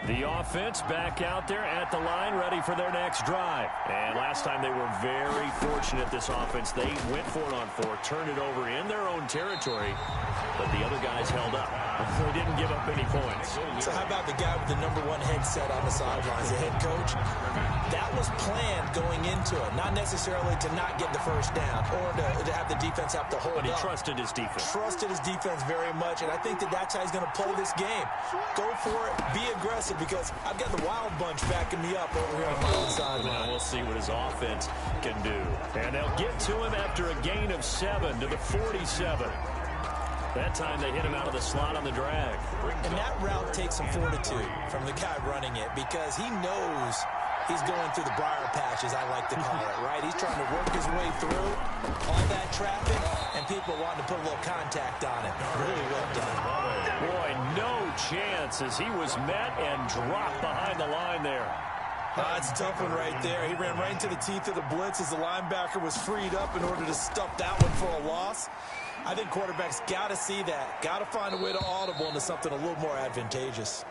The offense back out there at the line, ready for their next drive. And last time they were very fortunate, this offense. They went for it on 4, turned it over in their own territory, but the other guys held up. They didn't give up any points. So how about the guy with the #1 headset on the sidelines, the head coach? That was planned going into it, not necessarily to not get the first down or to have the defense have to hold up. But he trusted his defense. Trusted his defense very much, and I think that's how he's going to play this game. Go for it, be aggressive, because I've got the wild bunch backing me up over here on my own sideline. We'll see what his offense can do. And they'll get to him after a gain of 7 to the 47. That time they hit him out of the slot on the drag. And that route takes some fortitude from the guy running it, because he knows he's going through the briar patch, as I like to call it, right? He's trying to work his way through all that traffic, and people wanting to put a little contact on it. Really well done. Boy, no chance as he was met and dropped behind the line there. It's a tough one right there. He ran right into the teeth of the blitz as the linebacker was freed up in order to stuff that one for a loss. I think quarterbacks got to see that. Got to find a way to audible into something a little more advantageous.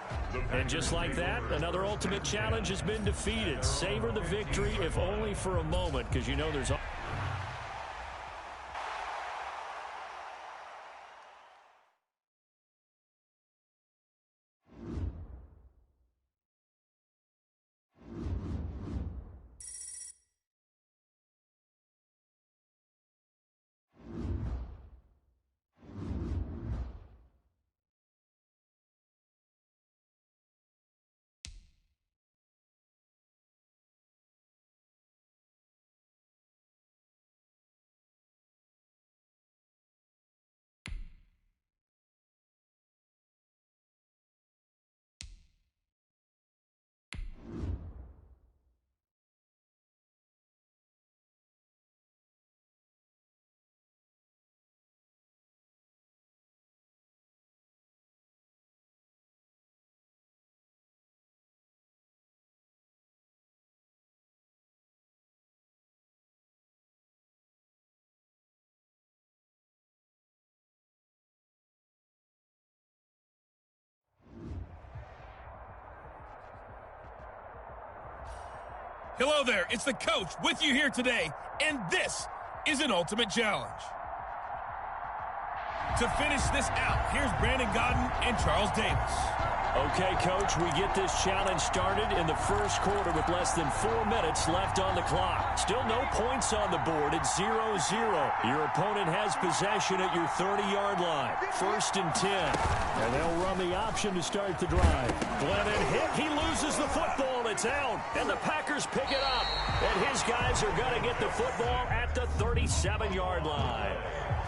And just like that, another ultimate challenge has been defeated. Savor the victory, if only for a moment, because you know there's... Hello there, it's the coach with you here today, and this is an ultimate challenge. To finish this out, here's Brandon Godden and Charles Davis. Okay, Coach, we get this challenge started in the first quarter with less than 4 minutes left on the clock. Still no points on the board. It's 0-0. Your opponent has possession at your 30-yard line. 1st and 10. And they'll run the option to start the drive. Glennon hit. He loses the football. It's out. And the Packers pick it up. And his guys are going to get the football at the 37-yard line.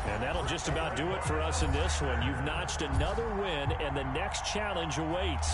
And that'll just about do it for us in this one. You've notched another win, and the next challenge awaits.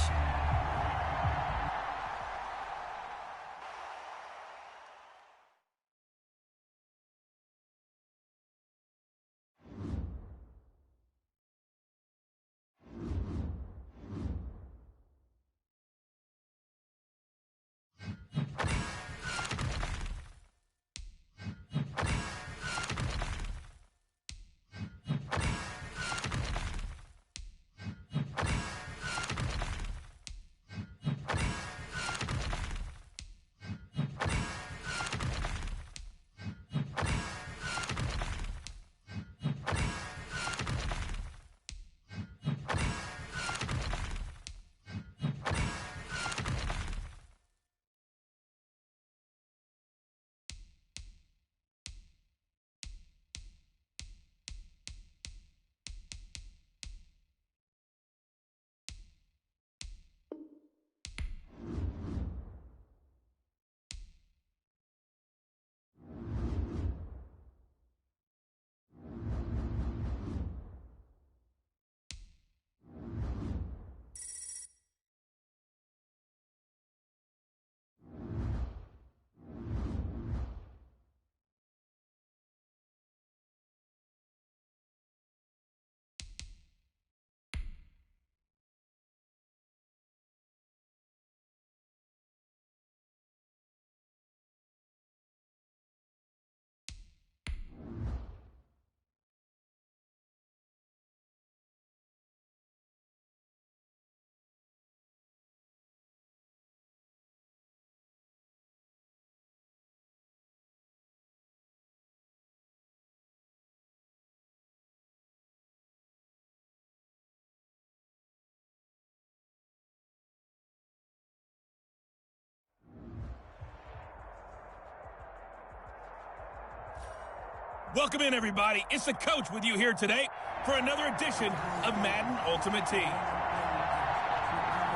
Welcome in, everybody. It's the coach with you here today for another edition of Madden Ultimate Team.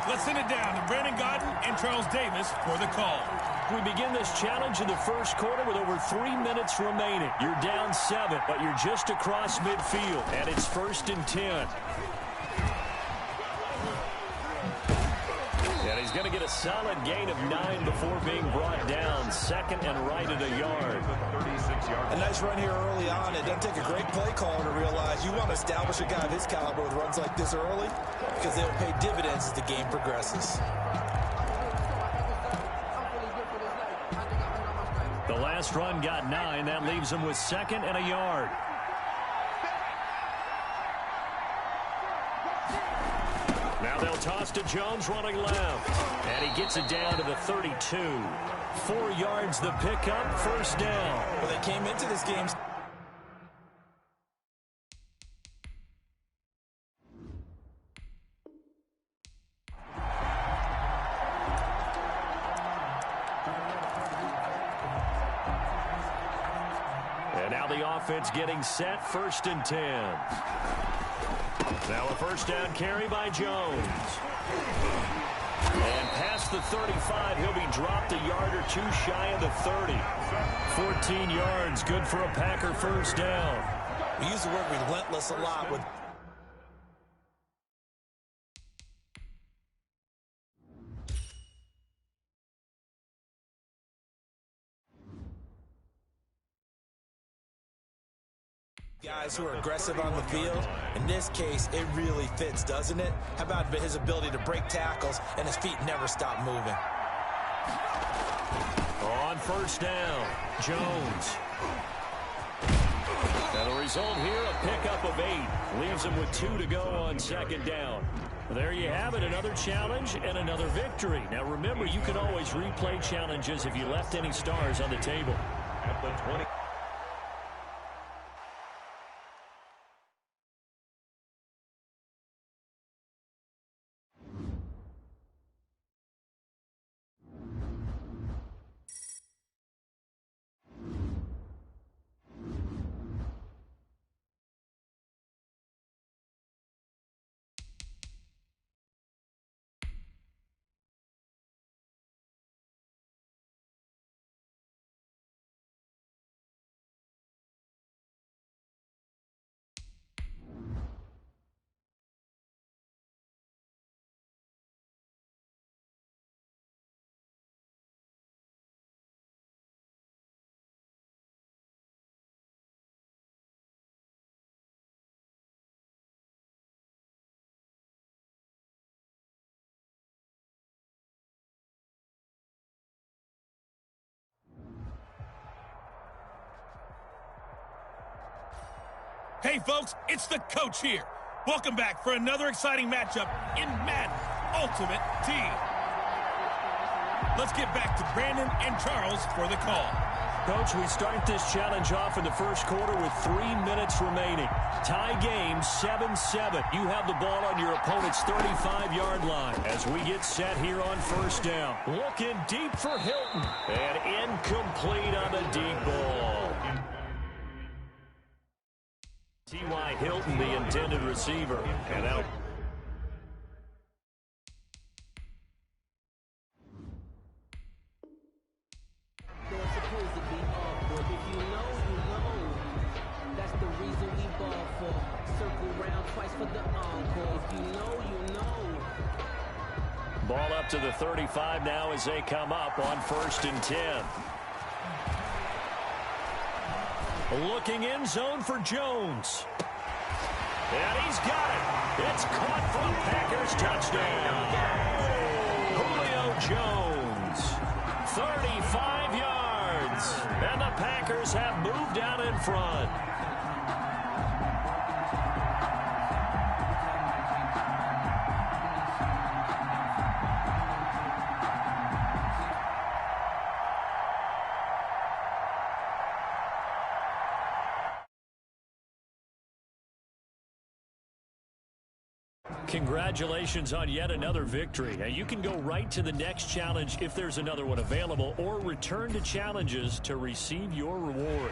Let's send it down to Brandon Godden and Charles Davis for the call. We begin this challenge in the first quarter with over 3 minutes remaining. You're down 7, but you're just across midfield, and it's 1st and 10. And he's going to get a solid gain of 9 before being brought down. Second and right at a yard. A nice run here early on. It doesn't take a great play caller to realize you want to establish a guy of his caliber with runs like this early because they'll pay dividends as the game progresses. The last run got 9. That leaves him with 2nd and a yard. Now they'll toss to Jones running left. And he gets it down to the 32. 4 yards the pickup, 1st down. Well, they came into this game. And now the offense getting set, 1st and 10. Now a 1st down carry by Jones. And past the 35, he'll be dropped a yard or 2 shy of the 30. 14 yards, good for a Packer 1st down. We use the word relentless a lot with guys who are aggressive on the field. In this case, it really fits, doesn't it? How about his ability to break tackles and his feet never stop moving? On 1st down, Jones. And the result here, a pickup of 8. Leaves him with 2 to go on 2nd down. There you have it, another challenge and another victory. Now remember, you can always replay challenges if you left any stars on the table. At the 20. Hey, folks, it's the coach here. Welcome back for another exciting matchup in Madden Ultimate Team. Let's get back to Brandon and Charles for the call. Coach, we start this challenge off in the first quarter with 3 minutes remaining. Tie game, 7-7. You have the ball on your opponent's 35-yard line as we get set here on 1st down. Looking deep for Hilton. And incomplete on the deep ball. T.Y. Hilton, the intended receiver. And out. Ball up to the 35 now as they come up on 1st and 10. Looking in zone for Jones. And he's got it. It's caught for the Packers. Touchdown. Julio Jones. 35 yards. And the Packers have moved out in front. Congratulations on yet another victory. Now you can go right to the next challenge if there's another one available, or return to challenges to receive your reward.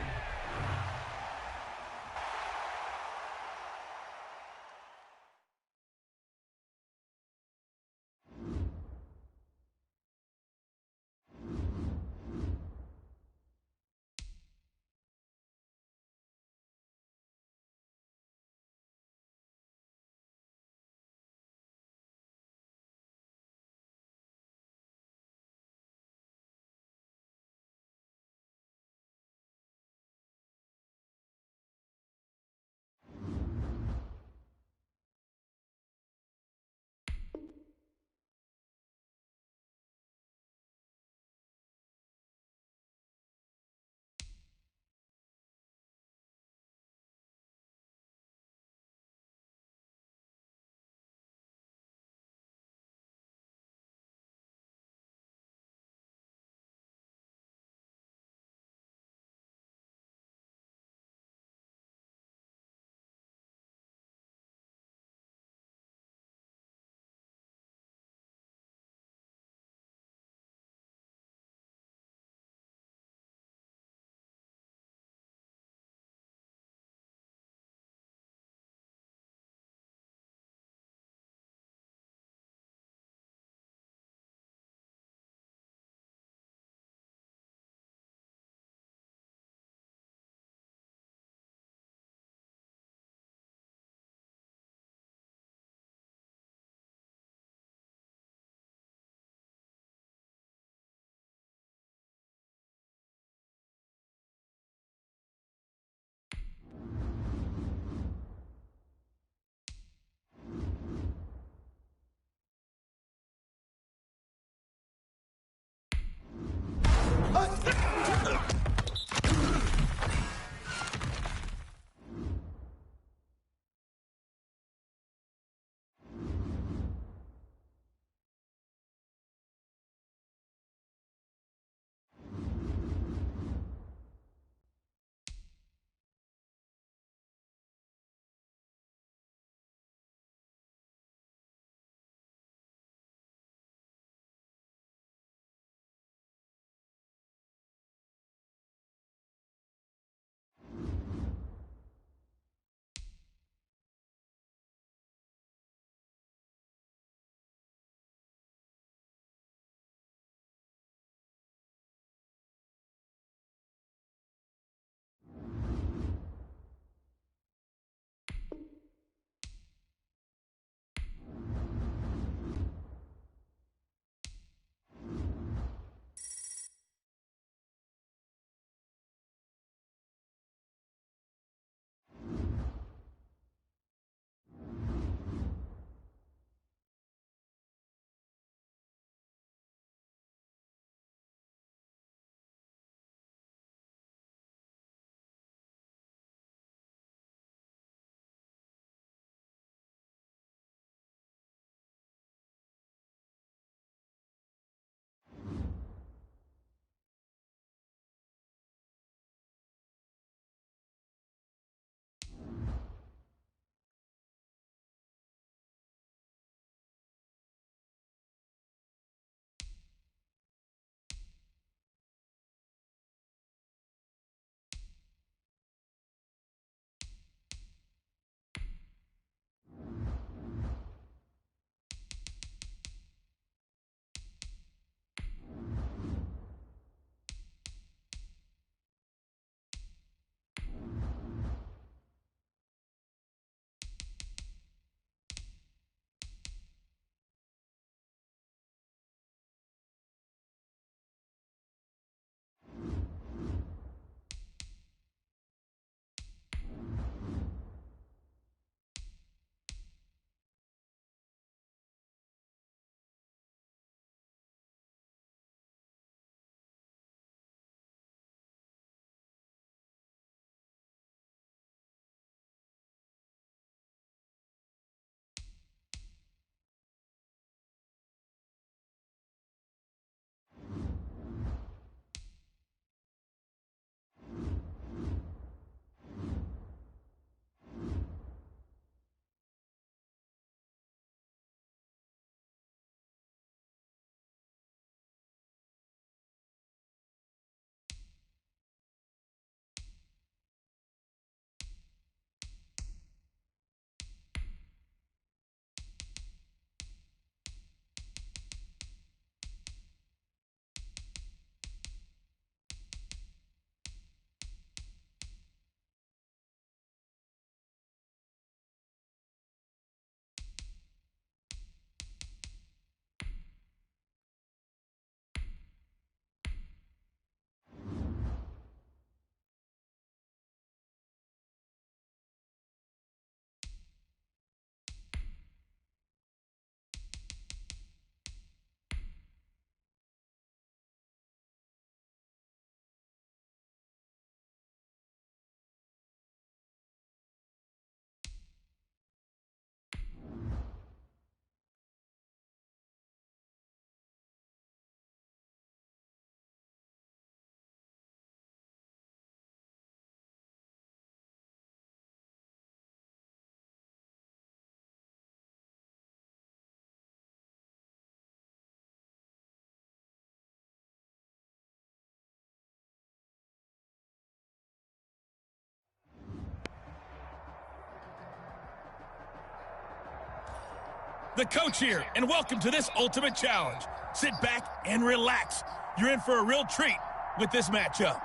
the coach here, and welcome to this Ultimate Challenge. Sit back and relax. You're in for a real treat with this matchup.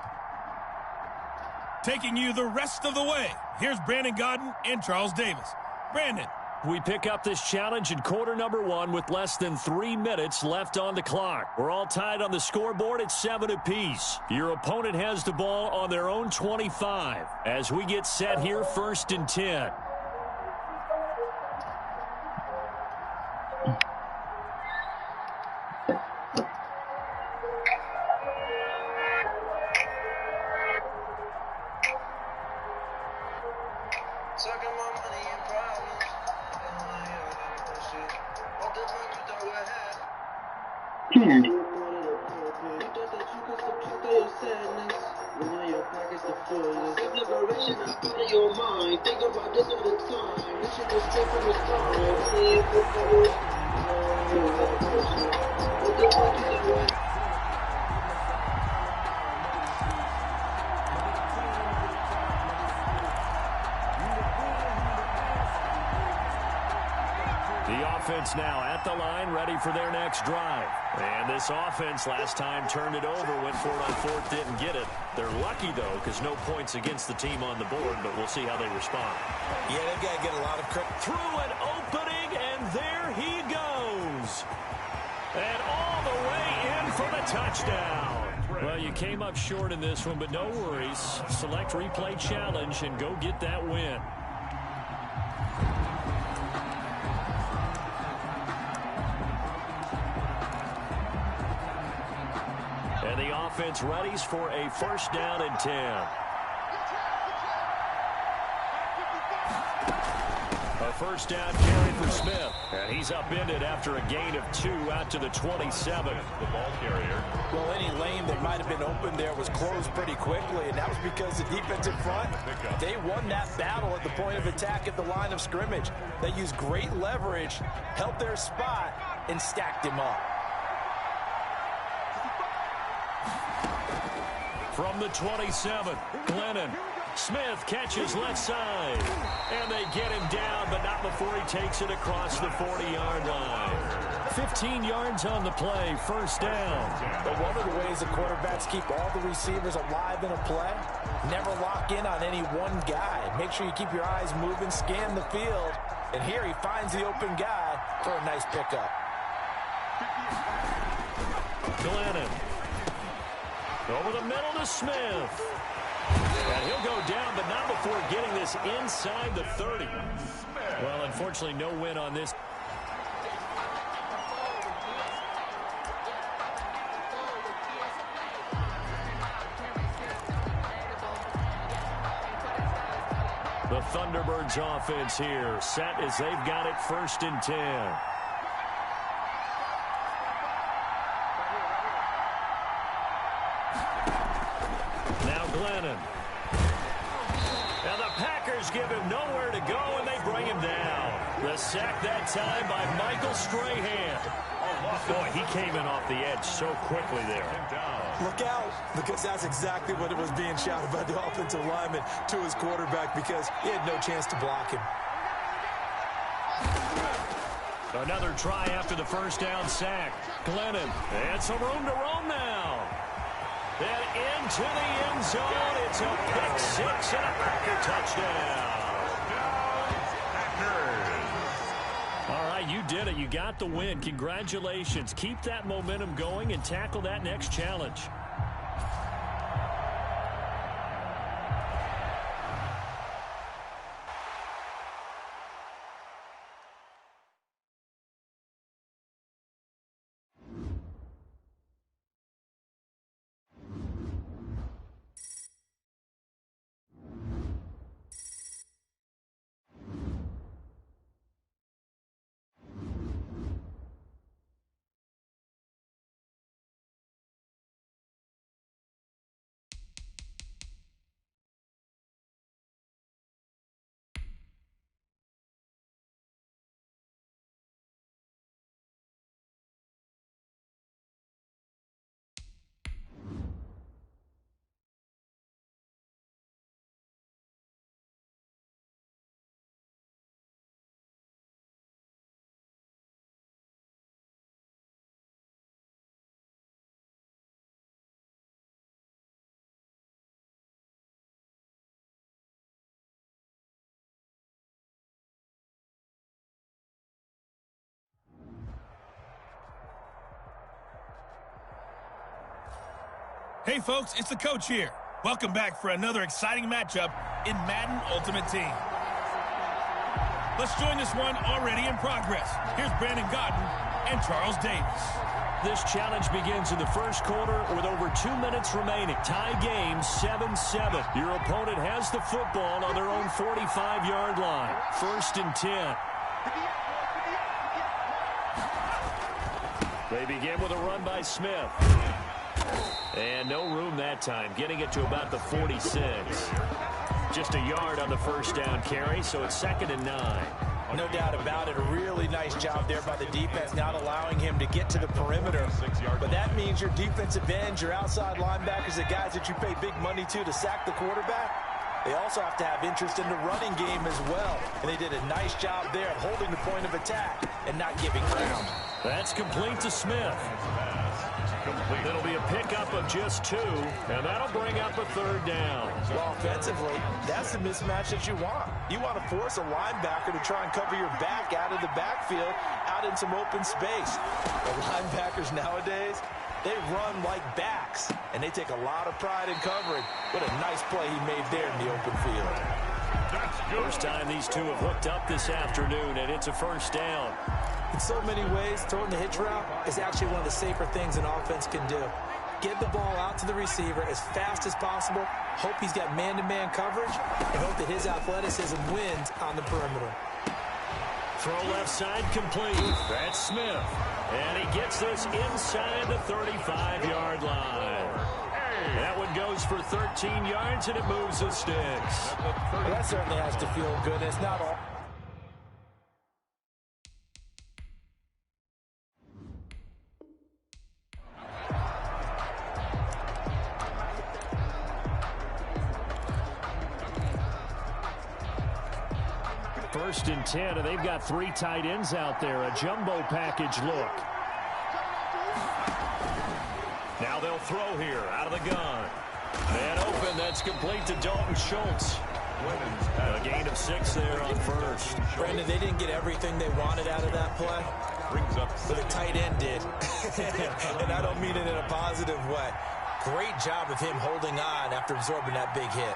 Taking you the rest of the way, here's Brandon Gaudin and Charles Davis. Brandon. We pick up this challenge in quarter number 1 with less than 3 minutes left on the clock. We're all tied on the scoreboard at 7 apiece. Your opponent has the ball on their own 25 as we get set here 1st and 10. The offense now at the line, ready for their next drive. And this offense last time turned it over, went for it on 4th, didn't get it. They're lucky, though, because no points against the team on the board, but we'll see how they respond. Yeah, they've got to get a lot of credit. Through an opening, and there he goes. And all the way in for the touchdown. Well, you came up short in this one, but no worries. Select replay challenge and go get that win. And the offense readies for a 1st down and 10. A 1st down carry for Smith. And he's upended after a gain of 2 out to the 27. The ball carrier. Well, any lane that might have been open there was closed pretty quickly, and that was because the defensive front, they won that battle at the point of attack at the line of scrimmage. They used great leverage, held their spot, and stacked him up. From the 27, Glennon. Smith catches left side. And they get him down, but not before he takes it across the 40-yard line. 15 yards on the play, 1st down. But one of the ways the quarterbacks keep all the receivers alive in a play, never lock in on any one guy. Make sure you keep your eyes moving, scan the field. And here he finds the open guy for a nice pickup. Glennon. Over the middle to Smith. And he'll go down, but not before getting this inside the 30. Well, unfortunately, no win on this. The Thunderbirds offense here, set as they've got it 1st and 10. Now Glennon. And the Packers give him nowhere to go, and they bring him down. The sack that time by Michael Strahan. Boy, he came in off the edge so quickly there. Look out, because that's exactly what it was being shouted by the offensive lineman to his quarterback, because he had no chance to block him. Another try after the 1st down sack. Glennon, and some room to roam now. And into the end zone. It's a pick 6 and a Packer touchdown. All right, you did it. You got the win. Congratulations. Keep that momentum going and tackle that next challenge. Hey, folks, it's the coach here. Welcome back for another exciting matchup in Madden Ultimate Team. Let's join this one already in progress. Here's Brandon Godden and Charles Davis. This challenge begins in the first quarter with over 2 minutes remaining. Tie game 7-7. Your opponent has the football on their own 45-yard line. 1st and 10. They begin with a run by Smith. And no room that time, getting it to about the 46. Just a yard on the first down carry, so it's 2nd and 9. No doubt about it. A really nice job there by the defense, not allowing him to get to the perimeter. But that means your defensive ends, your outside linebackers, the guys that you pay big money to sack the quarterback, they also have to have interest in the running game as well. And they did a nice job there of holding the point of attack and not giving ground. That's complete to Smith. It'll be a pickup of just 2, and that'll bring up a 3rd down. Well, offensively, that's the mismatch that you want. You want to force a linebacker to try and cover your back out of the backfield, out in some open space. The linebackers nowadays, they run like backs, and they take a lot of pride in covering. What a nice play he made there in the open field. First time these two have hooked up this afternoon, and it's a 1st down. In so many ways, throwing the hitch route is actually one of the safer things an offense can do. Get the ball out to the receiver as fast as possible, hope he's got man-to-man coverage, and hope that his athleticism wins on the perimeter. Throw left side complete. That's Smith. And he gets this inside the 35-yard line. That one goes for 13 yards, and it moves the sticks. Well, that certainly has to feel good. It's not all. First and 10, and they've got 3 tight ends out there. A jumbo package look. Now they'll throw here out of the gun. And open, that's complete to Dalton Schultz. A gain of 6 there on first. Brandon, they didn't get everything they wanted out of that play. But the tight end did. And I don't mean it in a positive way. Great job of him holding on after absorbing that big hit.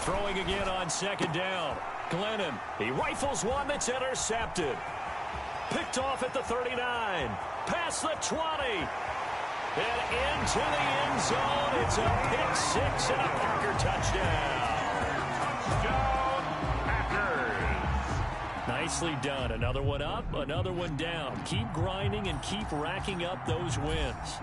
Throwing again on 2nd down. Glennon, he rifles one that's intercepted. Picked off at the 39. Past the 20. And into the end zone. It's a pick 6 and a Parker touchdown. Packers. Nicely done. Another one up, another one down. Keep grinding and keep racking up those wins.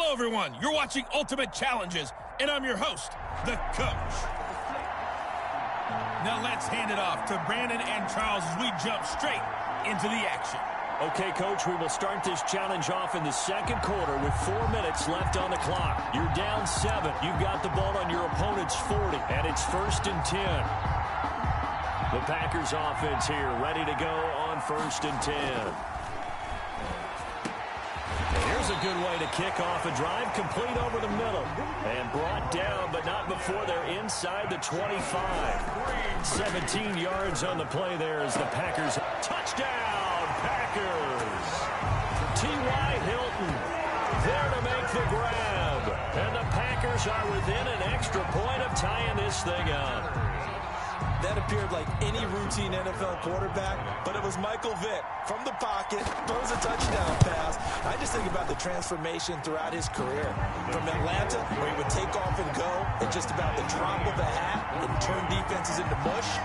Hello, everyone. You're watching Ultimate Challenges, and I'm your host, the Coach. Now let's hand it off to Brandon and Charles as we jump straight into the action. Okay, Coach, we will start this challenge off in the second quarter with 4 minutes left on the clock. You're down 7. You've got the ball on your opponent's 40, and it's 1st and 10. The Packers offense here, ready to go on 1st and 10. Here's a good way to kick off a drive, complete over the middle. And brought down, but not before they're inside the 25. 17 yards on the play there as the Packers. Touchdown, Packers! T.Y. Hilton there to make the grab. And the Packers are within an extra point of tying this thing up. That appeared like any routine NFL quarterback, but it was Michael Vick from the pocket, throws a touchdown pass. I just think about the transformation throughout his career. From Atlanta, where he would take off and go at just about the drop of a hat and turn defenses into mush.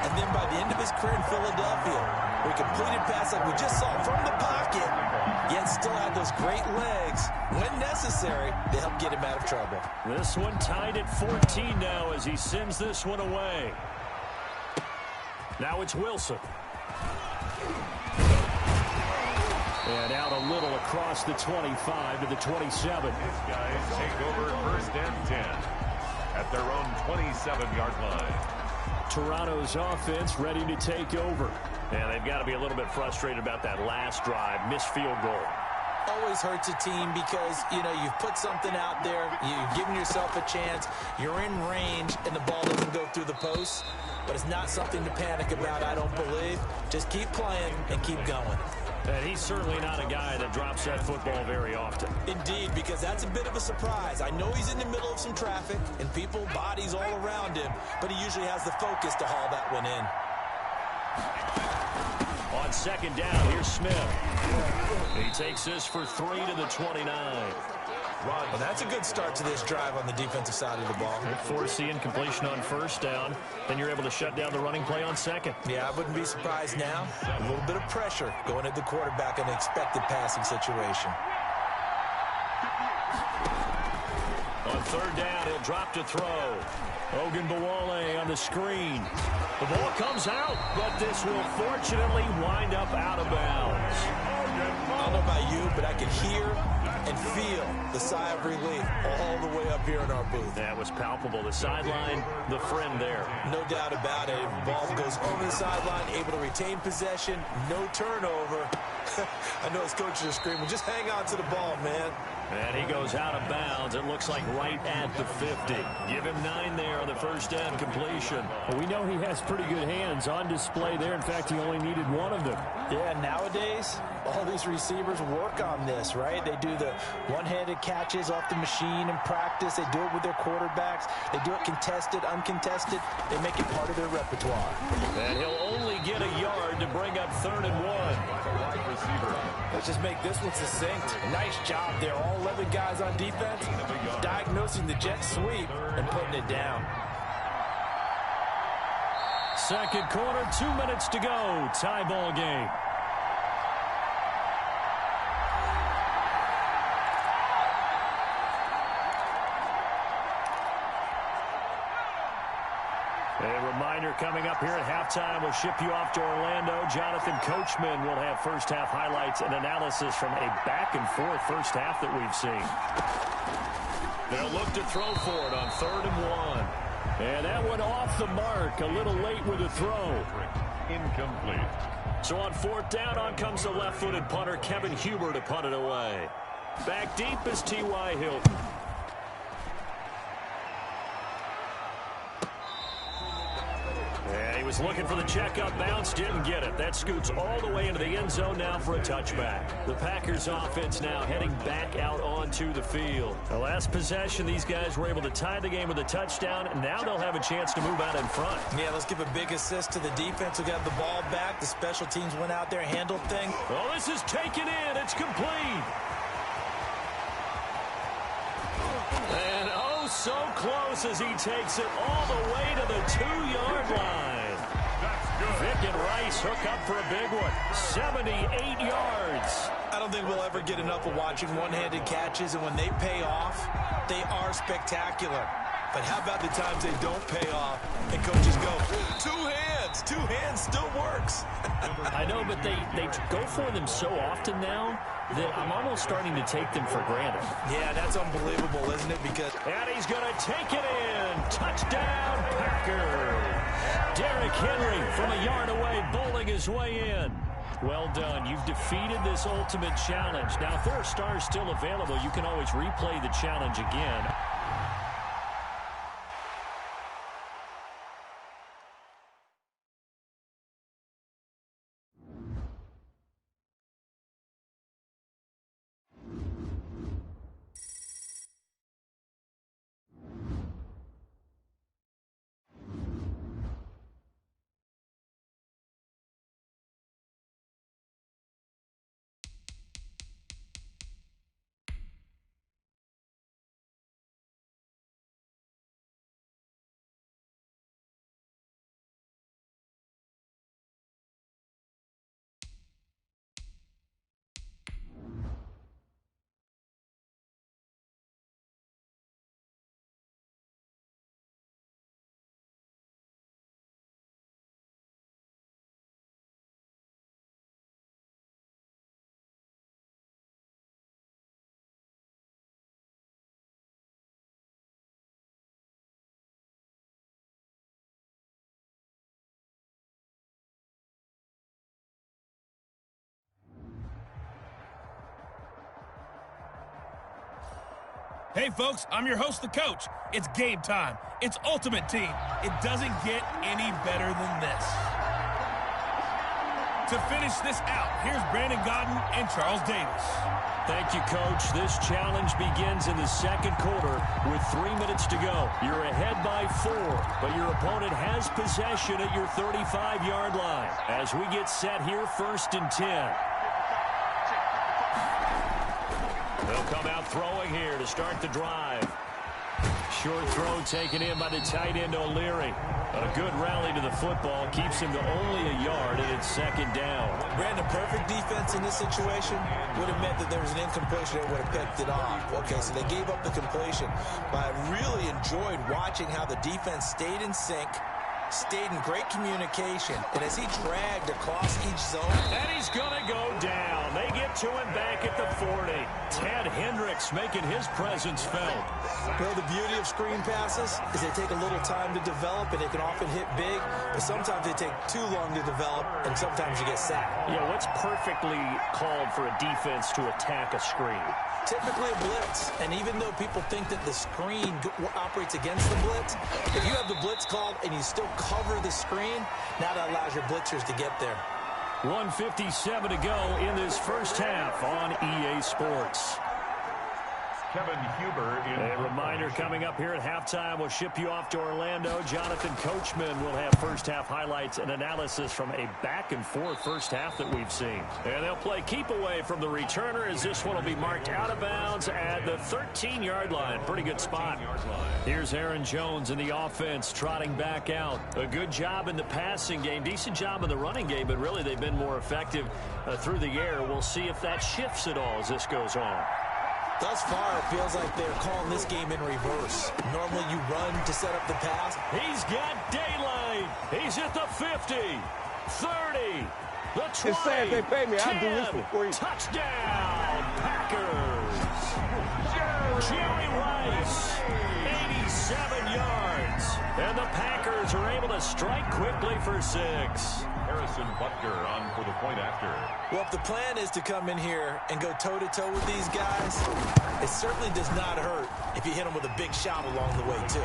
And then by the end of his career in Philadelphia, where he completed pass like we just saw from the pocket, yet still had those great legs, when necessary, to help get him out of trouble. This one tied at 14 now as he sends this one away. Now it's Wilson. And out a little across the 25 to the 27. These guys take over 1st and 10 at their own 27-yard line. Toronto's offense ready to take over. And they've got to be a little bit frustrated about that last drive, missed field goal. Always hurts a team because, you've put something out there, you've given yourself a chance, you're in range, and the ball doesn't go through the post. But it's not something to panic about, I don't believe. Just keep playing and keep going. And he's certainly not a guy that drops that football very often. Indeed, because that's a bit of a surprise. I know he's in the middle of some traffic and people, bodies all around him, but he usually has the focus to haul that one in. On 2nd down, here's Smith. He takes this for 3 to the 29. Well, that's a good start to this drive on the defensive side of the ball. Force the incompletion on 1st down. Then you're able to shut down the running play on 2nd. Yeah, I wouldn't be surprised now. A little bit of pressure going at the quarterback in an expected passing situation. On 3rd down, he'll drop to throw. Ogunbowale on the screen. The ball comes out, but this will fortunately wind up out of bounds. I don't know about you, but I can hear and feel the sigh of relief all the way up here in our booth. That was palpable. The sideline, the friend there. No doubt about it. Ball goes over the sideline, able to retain possession, no turnover. I know his coaches are screaming, just hang on to the ball, man. And he goes out of bounds. It looks like right at the 50. Give him 9 there on the 1st down completion. Well, we know he has pretty good hands on display there. In fact, he only needed 1 of them. Yeah, nowadays, all these receivers work on this, right? They do the one-handed catches off the machine in practice. They do it with their quarterbacks. They do it contested, uncontested. They make it part of their repertoire. And he'll only get a yard to bring up 3rd and 1. Let's just make this one succinct. Nice job there. All 11 guys on defense diagnosing the jet sweep and putting it down. 2nd quarter, 2 minutes to go. Tie ball game. A reminder coming up here at halftime, we'll ship you off to Orlando. Jonathan Coachman will have first half highlights and analysis from a back-and-forth first half that we've seen. They'll look to throw for it on 3rd and 1. And that went off the mark, a little late with the throw. Incomplete. So on 4th down, on comes the left-footed punter, Kevin Huber, to punt it away. Back deep is T.Y. Hilton. He was looking for the checkup bounce, didn't get it. That scoots all the way into the end zone now for a touchback. The Packers offense now heading back out onto the field. The last possession, these guys were able to tie the game with a touchdown, and now they'll have a chance to move out in front. Yeah, let's give a big assist to the defense who got the ball back. The special teams went out there, handled things. Oh, this is taken in. It's complete. And oh, so close as he takes it all the way to the 2-yard line. Vick and Rice hook up for a big one. 78 yards. I don't think we'll ever get enough of watching one-handed catches, and when they pay off, they are spectacular. But how about the times they don't pay off and coaches go, two hands. Two hands still works. I know, but they go for them so often now that I'm almost starting to take them for granted. Yeah, that's unbelievable, isn't it? Because and he's going to take it in. Touchdown, Packers. Derrick Henry from a yard away, bowling his way in. Well done. You've defeated this ultimate challenge. Now, if there are stars still available, you can always replay the challenge again. Hey, folks, I'm your host, the coach. It's game time. It's Ultimate Team. It doesn't get any better than this. To finish this out, here's Brandon Gaudin and Charles Davis. Thank you, Coach. This challenge begins in the second quarter with 3 minutes to go. You're ahead by 4, but your opponent has possession at your 35-yard line. As we get set here, 1st and 10. They'll come out throwing here to start the drive. Short throw taken in by the tight end O'Leary. A good rally to the football keeps him to only a yard, and it's 2nd down. Brandon, perfect defense in this situation would have meant that there was an incompletion that would have picked it off. Okay, so they gave up the completion. But I really enjoyed watching how the defense stayed in sync, stayed in great communication, and as he dragged across each zone. And he's going to go down. They get to him back at the 40. Ted Hendricks making his presence felt. Well, the beauty of screen passes is they take a little time to develop, and they can often hit big, but sometimes they take too long to develop, and sometimes you get sacked. Yeah, what's perfectly called for a defense to attack a screen? Typically a blitz, and even though people think that the screen operates against the blitz, if you have the blitz called and you still cover the screen, now that allows your blitzers to get there. 1:57 to go in this first half on EA Sports. Kevin Huber. A reminder coming up here at halftime. We'll ship you off to Orlando. Jonathan Coachman will have first-half highlights and analysis from a back-and-forth first half that we've seen. And they'll play keep away from the returner as this one will be marked out of bounds at the 13-yard line. Pretty good spot. Here's Aaron Jones in the offense trotting back out. A good job in the passing game. Decent job in the running game, but really they've been more effective through the air. We'll see if that shifts at all as this goes on. Thus far, it feels like they're calling this game in reverse. Normally, you run to set up the pass. He's got daylight. He's at the 50, 30, the 20, It's sad they pay me. 10, I'll do this for free. Touchdown, Packers. Jerry Rice, 87 yards. And the Packers are able to strike quickly for 6. Harrison Butker on for the point after. Well, if the plan is to come in here and go toe-to-toe with these guys, it certainly does not hurt if you hit them with a big shot along the way, too.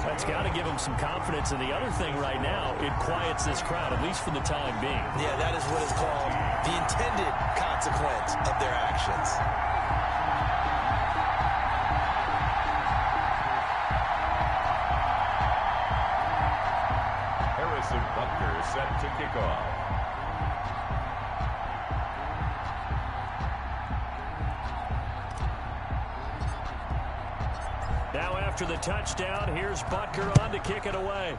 That's got to give them some confidence. And the other thing right now, it quiets this crowd, at least for the time being. Yeah, that is what is called the intended consequence of their actions. Harrison Butker set to kick off. Now after the touchdown, here's Butker on to kick it away.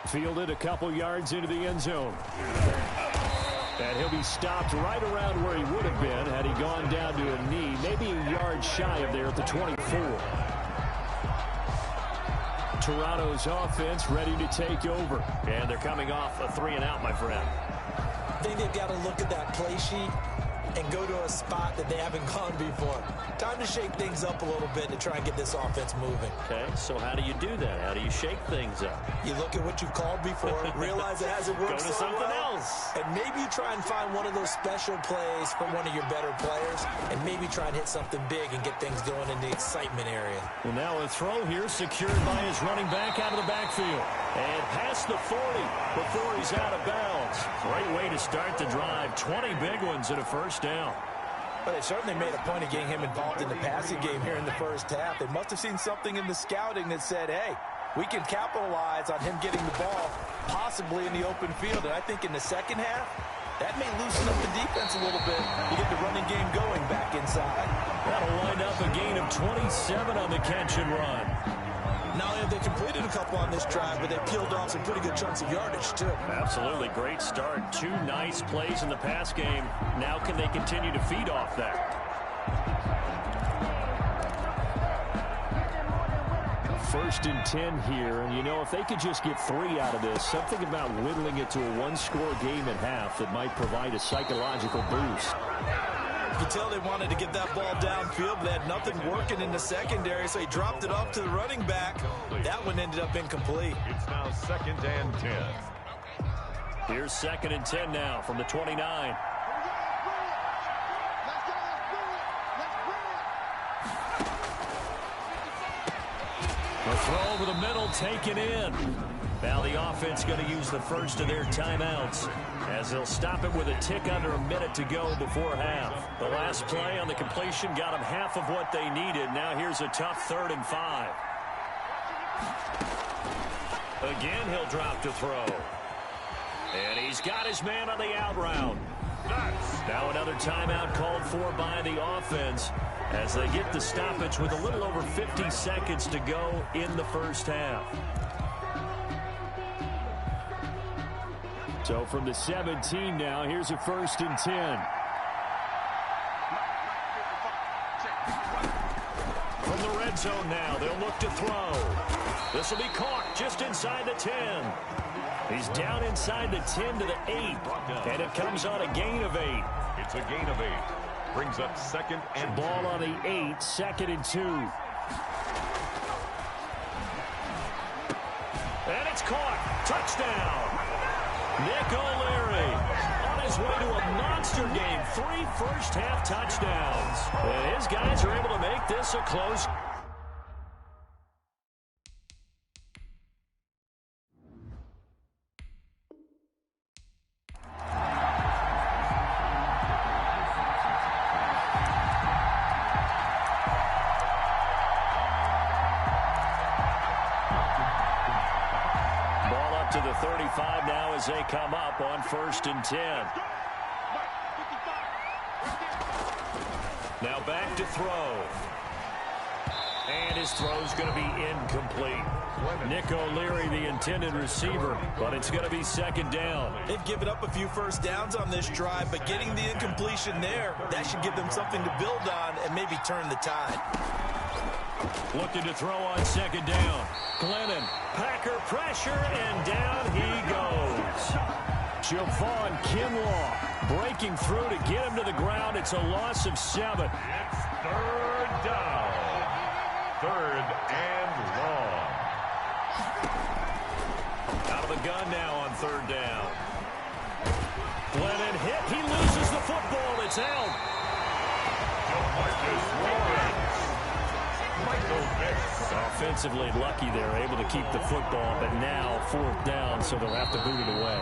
Fielded a couple yards into the end zone. And he'll be stopped right around where he would have been had he gone down to a knee, maybe a yard shy of there at the 24. Toronto's offense ready to take over. And they're coming off a 3-and-out, my friend. I think they've got to look at that play sheet and go to a spot that they haven't gone before. Time to shake things up a little bit to try and get this offense moving. Okay, so how do you do that? How do you shake things up? You look at what you've called before, realize it hasn't worked Go to something else. and maybe you try and find one of those special plays from one of your better players, and maybe try and hit something big and get things going in the excitement area. Well, now a throw here secured by his running back out of the backfield. And past the 40 before he's out of bounds. Great way to start the drive. 20 big ones and a first down. But they certainly made a point of getting him involved in the passing game here in the first half. They must have seen something in the scouting that said, hey, we can capitalize on him getting the ball possibly in the open field. And I think in the second half, that may loosen up the defense a little bit. You get the running game going back inside. That'll wind up a gain of 27 on the catch and run. Not only have they completed a couple on this drive, but they peeled off some pretty good chunks of yardage, too. Absolutely. Great start. 2 nice plays in the pass game. Now can they continue to feed off that? First and 10 here, and you know, if they could just get 3 out of this, something about whittling it to a 1-score game at half that might provide a psychological boost. You can tell they wanted to get that ball downfield, but they had nothing working in the secondary, so he dropped it off to the running back. That one ended up incomplete. It's now 2nd and 10. Here's 2nd and 10 now from the 29. The throw over the middle, taken in. Now the offense going to use the first of their timeouts as they'll stop it with a tick under a minute to go before half. The last play on the completion got them half of what they needed. Now here's a tough 3rd and 5. Again, he'll drop to throw. And he's got his man on the out route. Now another timeout called for by the offense as they get the stoppage with a little over 50 seconds to go in the first half. So from the 17 now, here's a 1st and 10. From the red zone now, they'll look to throw. This will be caught just inside the 10. He's down inside the 10 to the 8. And it comes on a gain of 8. It's a gain of 8. Brings up 2nd and ball on the 8, 2nd and 2. And it's caught. Touchdown. Nick O'Leary on his way to a monster game. 3 first-half touchdowns. And his guys are able to make this a close. To the 35 now as they come up on 1st and 10. Now back to throw. And his throw's going to be incomplete. Nick O'Leary, the intended receiver, but it's going to be 2nd down. They've given up a few first downs on this drive, but getting the incompletion there, that should give them something to build on and maybe turn the tide. Looking to throw on 2nd down. Glennon, Packer pressure, and down he goes. Javon Kinlaw breaking through to get him to the ground. It's a loss of 7. it's 3rd down. 3rd and long. Out of the gun now on 3rd down. Glennon hit. He loses the football. It's out. DeMarcus Lawrence. Michael Vick. Offensively lucky they're able to keep the football, but now 4th down, so they'll have to boot it away.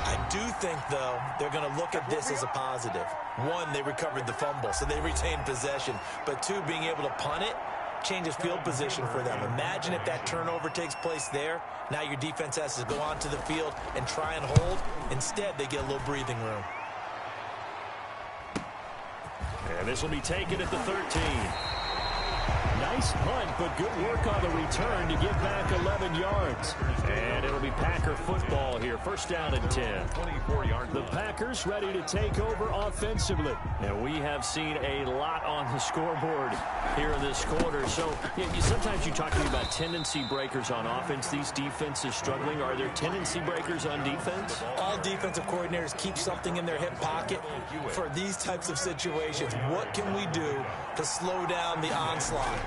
I do think, though, they're going to look at this as a positive. 1, they recovered the fumble, so they retained possession. But 2, being able to punt it changes field position for them. Imagine if that turnover takes place there. Now your defense has to go onto the field and try and hold. Instead, they get a little breathing room. And this will be taken at the 13. Nice Nice punt, but good work on the return to get back 11 yards. And it'll be Packer football here. First down and 10. 24-yard The Packers ready to take over offensively. And we have seen a lot on the scoreboard here in this quarter. So sometimes you talk to me about tendency breakers on offense. These defenses struggling. Are there tendency breakers on defense? All defensive coordinators keep something in their hip pocket for these types of situations. What can we do to slow down the onslaught?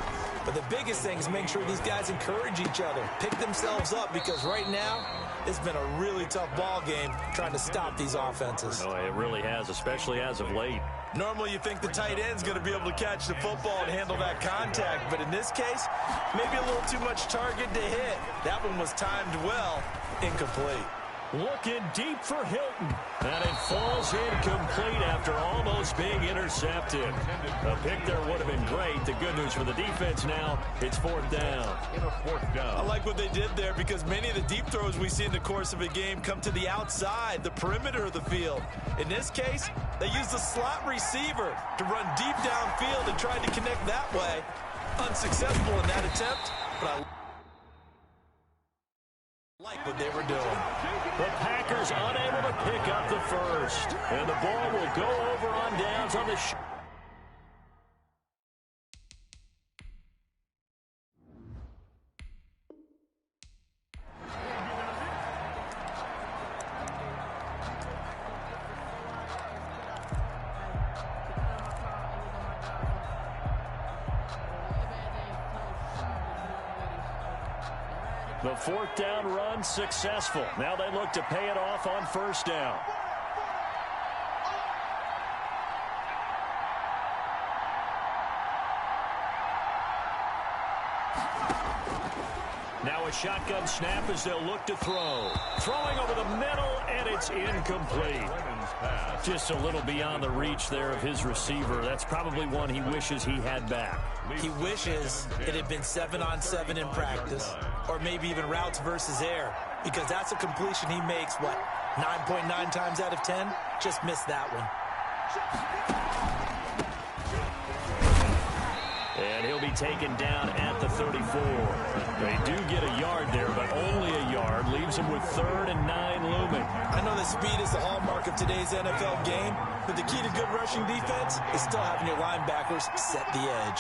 But the biggest thing is make sure these guys encourage each other, pick themselves up, because right now it's been a really tough ball game trying to stop these offenses. Oh, it really has, especially as of late. Normally you think the tight end's going to be able to catch the football and handle that contact, but in this case, maybe a little too much target to hit. That one was timed well, incomplete. Looking deep for Hilton. And it falls incomplete after almost being intercepted. A pick there would have been great. The good news for the defense now, it's fourth down. I like what they did there because many of the deep throws we see in the course of a game come to the outside, the perimeter of the field. In this case, they used the slot receiver to run deep downfield and tried to connect that way. Unsuccessful in that attempt, but I like what they were doing. The Packers unable to pick up the first. And the ball will go over on downs on the The fourth down run successful. Now they look to pay it off on first down. Now a shotgun snap as they'll look to throw. Throwing over the middle, and it's incomplete. Just a little beyond the reach there of his receiver. That's probably one he wishes he had back. He wishes it had been 7-on-7 in practice, or maybe even routes versus air, because that's a completion he makes, 9.9 times out of 10? Just missed that one. And he'll be taken down at the 34. They do get a yard there, but only a yard. Leaves them with 3rd and 9 looming. I know that speed is the hallmark of today's NFL game, but the key to good rushing defense is still having your linebackers set the edge.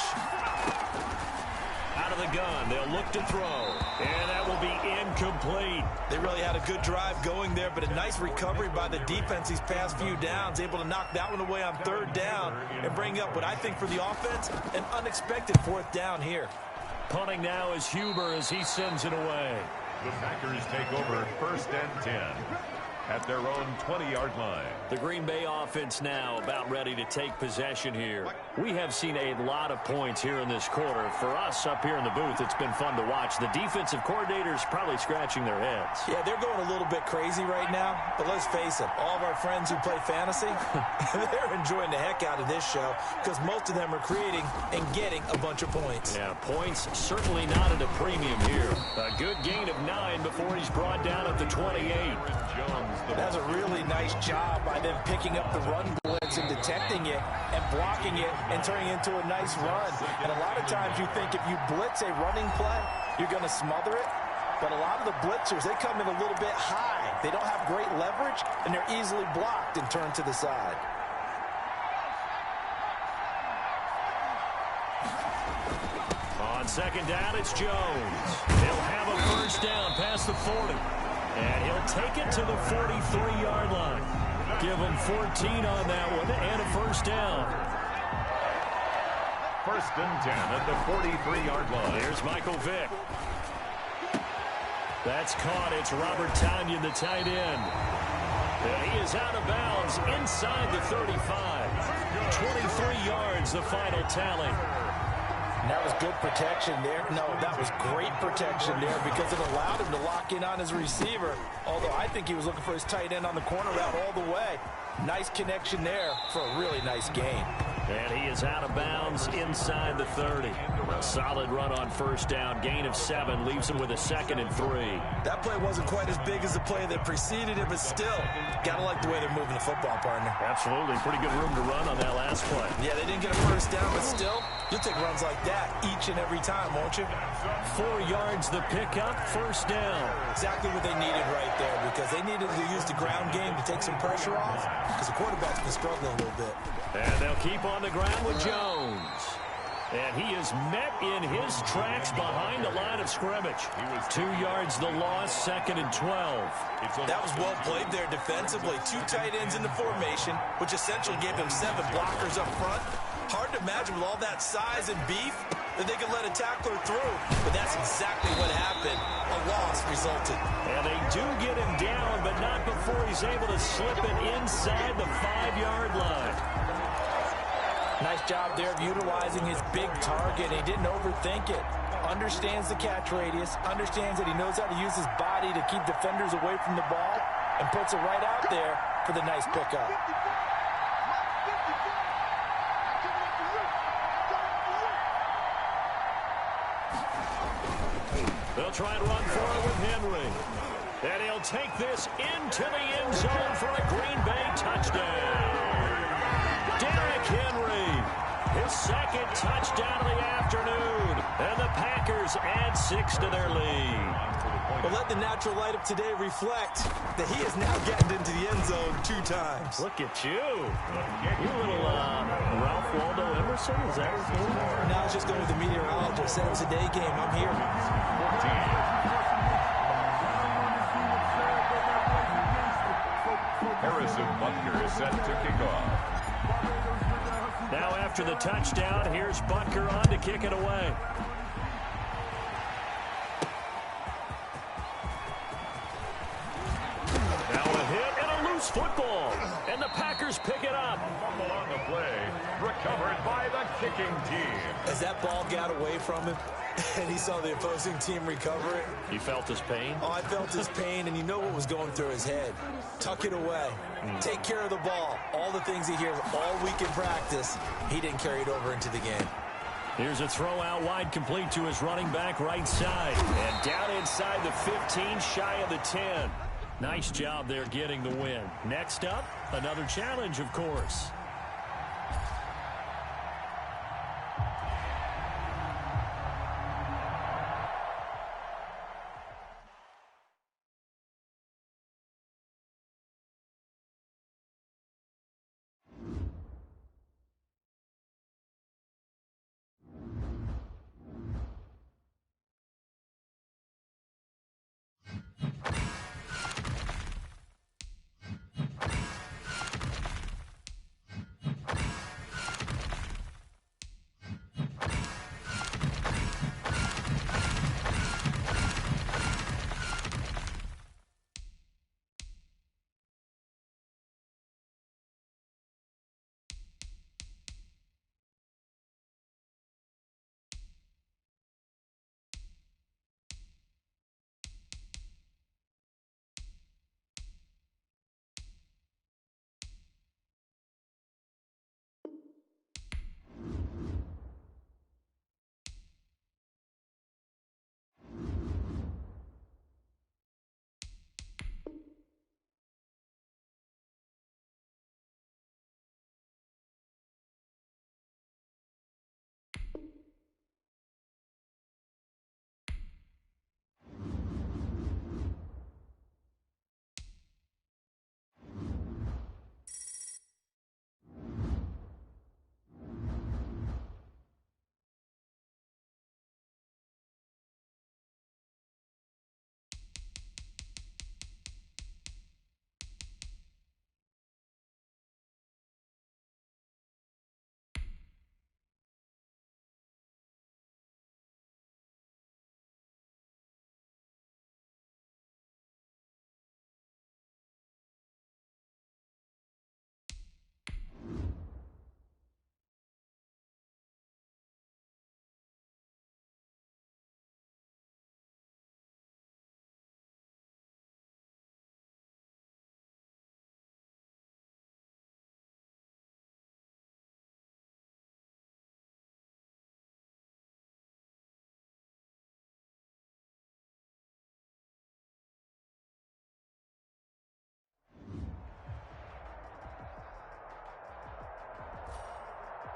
Out of the gun, they'll look to throw, and that will be incomplete. They really had a good drive going there, but a nice recovery by the defense these past few downs, able to knock that one away on 3rd down and bring up what I think for the offense, an unexpected 4th down here. Punting now is Huber as he sends it away. The Packers take over 1st and 10 at their own 20-yard line. The Green Bay offense now about ready to take possession here. We have seen a lot of points here in this quarter. For us up here in the booth, it's been fun to watch. The defensive coordinators probably scratching their heads. Yeah, they're going a little bit crazy right now, but let's face it, all of our friends who play fantasy, they're enjoying the heck out of this show because most of them are creating and getting a bunch of points. Yeah, points certainly not at a premium here. A good gain of 9 before he's brought down at the 28. That's a really nice job by them picking up the run blitz and detecting it and blocking it and turning it into a nice run. And a lot of times you think if you blitz a running play, you're going to smother it. But a lot of the blitzers, they come in a little bit high. They don't have great leverage, and they're easily blocked and turned to the side. On second down, it's Jones. He'll have a first down past the 40. And he'll take it to the 43-yard line. Give him 14 on that one and a first down. 1st and 10 at the 43-yard line. Here's Michael Vick. That's caught. It's Robert Tonyan, the tight end. And he is out of bounds inside the 35. 23 yards, the final tally. And that was good protection there. No, that was great protection there because it allowed him to lock in on his receiver. Although I think he was looking for his tight end on the corner route all the way. Nice connection there for a really nice gain. And he is out of bounds inside the 30. A solid run on first down. Gain of 7 leaves him with a 2nd and 3. That play wasn't quite as big as the play that preceded it, but still, gotta like the way they're moving the football, partner. Absolutely. Pretty good room to run on that last play. Yeah, they didn't get a first down, but still, You'll take runs like that each and every time, won't you? 4 yards the pickup, first down. Exactly what they needed right there, because they needed to use the ground game to take some pressure off, because the quarterback's been struggling a little bit. And they'll keep on the ground with Jones. And he is met in his tracks behind the line of scrimmage. 2 yards the loss, 2nd and 12. That was well played there defensively. 2 tight ends in the formation, which essentially gave them 7 blockers up front. Hard to imagine with all that size and beef that they could let a tackler through. But that's exactly what happened. A loss resulted. And they do get him down, but not before he's able to slip it inside the 5-yard line. Nice job there of utilizing his big target. He didn't overthink it. Understands the catch radius. Understands that he knows how to use his body to keep defenders away from the ball. And puts it right out there for the nice pickup. They'll try and run for it with Henry. And he'll take this into the end zone for a Green Bay touchdown. Derrick Henry, his 2nd touchdown of the afternoon. And the Packers add 6 to their lead. But let the natural light of today reflect that he has now gotten into the end zone 2 times. Look at you. You little Ralph Waldo Emerson, is that his name? No, I was just going with the meteorologist. Said it was a day game. I'm here. Harrison Butker is set to kick off. Now after the touchdown, here's Butker on to kick it away. Now a hit and a loose football. And the Packers pick it up. Fumble on the play, recovered by the kicking team. As that ball got away from him and he saw the opposing team recover it. He felt his pain? Oh, I felt his pain, and you know what was going through his head. Tuck it away. Take care of the ball. All the things he hears all week in practice, he didn't carry it over into the game. Here's a throw out wide, complete to his running back right side. And down inside the 15, shy of the 10. Nice job there getting the win. Next up, another challenge, of course.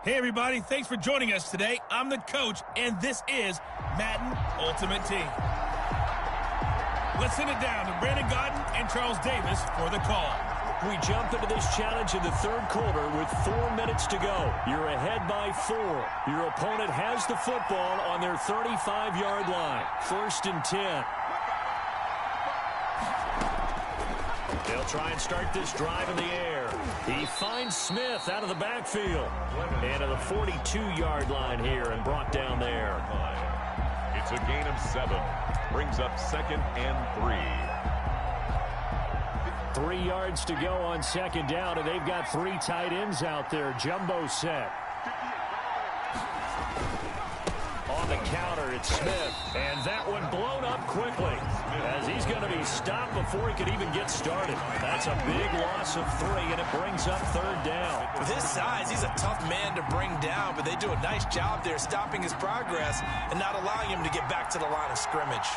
Hey, everybody. Thanks for joining us today. I'm the coach, and this is Madden Ultimate Team. Let's send it down to Brandon Gaudin and Charles Davis for the call. We jump into this challenge in the third quarter with 4 minutes to go. You're ahead by 4. Your opponent has the football on their 35-yard line. 1st and 10. They'll try and start this drive in the air. He finds Smith out of the backfield. And to the 42-yard line here and brought down there. It's a gain of 7. Brings up 2nd and 3. 3 yards to go on 2nd down, and they've got 3 tight ends out there. Jumbo set. On the counter, it's Smith. And that one blown up quickly as he's going to be stopped before he could even get started. That's a big loss of 3, and it brings up 3rd down. With his size, he's a tough man to bring down, but they do a nice job there stopping his progress and not allowing him to get back to the line of scrimmage.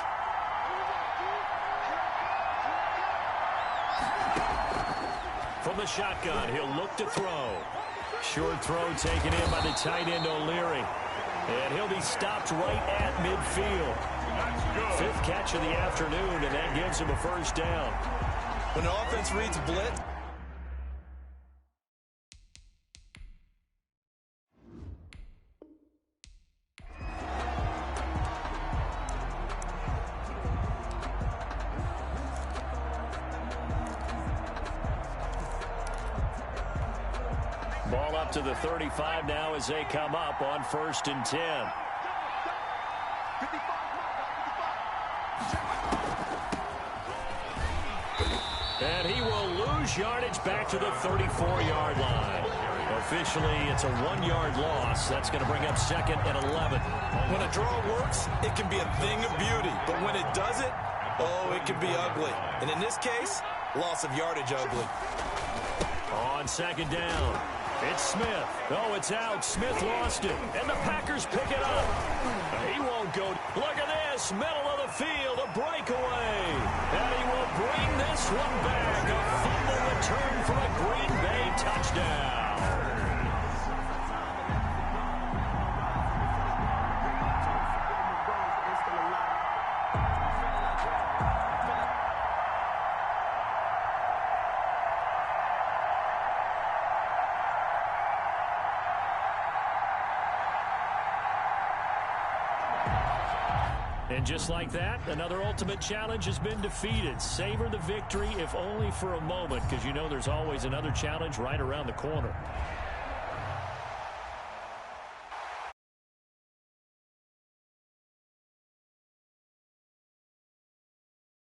From the shotgun, he'll look to throw. Short throw taken in by the tight end O'Leary. And he'll be stopped right at midfield. 5th catch of the afternoon, and that gives him a 1st down. When the offense reads blitz, Ball up to the 35 now as they come up on 1st and 10. And he will lose yardage back to the 34-yard line. Officially, it's a 1-yard loss. That's going to bring up 2nd and 11. when a draw works, it can be a thing of beauty. But when it doesn't, oh, it can be ugly. And in this case, loss of yardage ugly. On 2nd down, it's Smith. Oh, it's out. Smith lost it. And the Packers pick it up. He won't go. Look at this. Middle of the field. A breakaway. And he will bring this one back. A fumble return for a Green Bay touchdown. And just like that, another ultimate challenge has been defeated. Savor the victory, if only for a moment, because you know there's always another challenge right around the corner.